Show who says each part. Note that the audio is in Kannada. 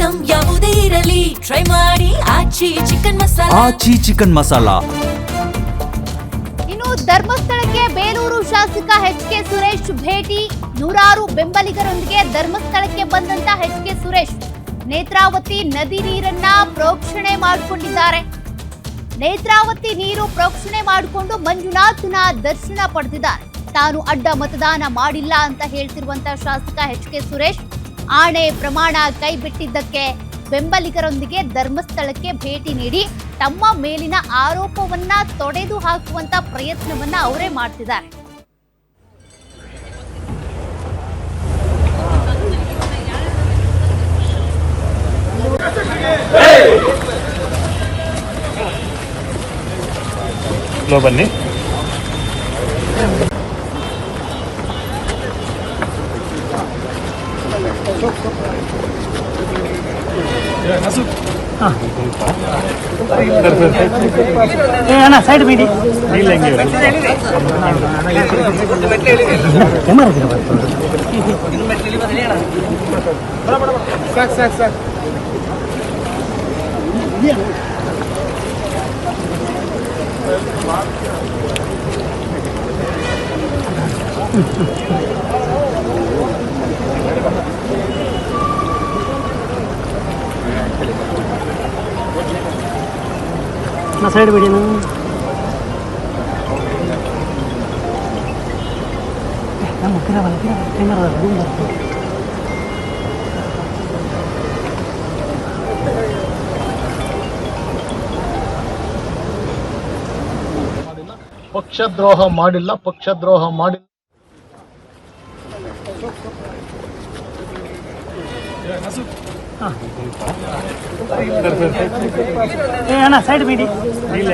Speaker 1: ಐಟಂ ಯಾವುದೇ ಇರಲಿ ಟ್ರೈ ಮಾಡಿ ಆಚಿ ಚಿಕನ್ ಮಸಾಲಾ.
Speaker 2: ಇನ್ನು ಧರ್ಮಸ್ಥಳಕ್ಕೆ ಬೇಲೂರು ಶಾಸಕ ಎಚ್.ಕೆ. ಸುರೇಶ್ ಭೇಟಿ. ನೂರಾರು ಬೆಂಬಲಿಗರೊಂದಿಗೆ ಧರ್ಮಸ್ಥಳಕ್ಕೆ ಬಂದಂತ ಎಚ್.ಕೆ. ಸುರೇಶ್ ನೇತ್ರಾವತಿ ನದಿ ನೀರನ್ನ ಪ್ರೋಕ್ಷಣೆ ಮಾಡಿಕೊಂಡಿದ್ದಾರೆ. ನೇತ್ರಾವತಿ ನೀರು ಪ್ರೋಕ್ಷಣೆ ಮಾಡಿಕೊಂಡು ಮಂಜುನಾಥನ ದರ್ಶನ ಪಡೆದಿದ್ದಾರೆ. ತಾನು ಅಡ್ಡ ಮತದಾನ ಮಾಡಿಲ್ಲ ಅಂತ ಹೇಳ್ತಿರುವಂತ ಶಾಸಕ ಎಚ್.ಕೆ. ಸುರೇಶ್ ಆಣೆ ಪ್ರಮಾಣ ಕೈ ಬಿಟ್ಟಿದ್ದಕ್ಕೆ ಬೆಂಬಲಿಗರೊಂದಿಗೆ ಧರ್ಮಸ್ಥಳಕ್ಕೆ ಭೇಟಿ ನೀಡಿ ತಮ್ಮ ಮೇಲಿನ ಆರೋಪವನ್ನ ತೊಡೆದು ಹಾಕುವಂತ ಪ್ರಯತ್ನವನ್ನ ಅವರೇ ಮಾಡ್ತಿದ್ದಾರೆ.
Speaker 3: ಬನ್ನಿ
Speaker 4: ಸೈಡ್ ಬಿಡಿ
Speaker 3: ಇಲ್ಲ
Speaker 4: ಸಾಕು ಸೈಡ್ ಬಿಡಿ
Speaker 5: ಪಕ್ಷದ್ರೋಹ ಮಾಡಿಲ್ಲ.
Speaker 4: ಸೈಡ್ ಬಿಡಿ
Speaker 3: ಇಲ್ಲ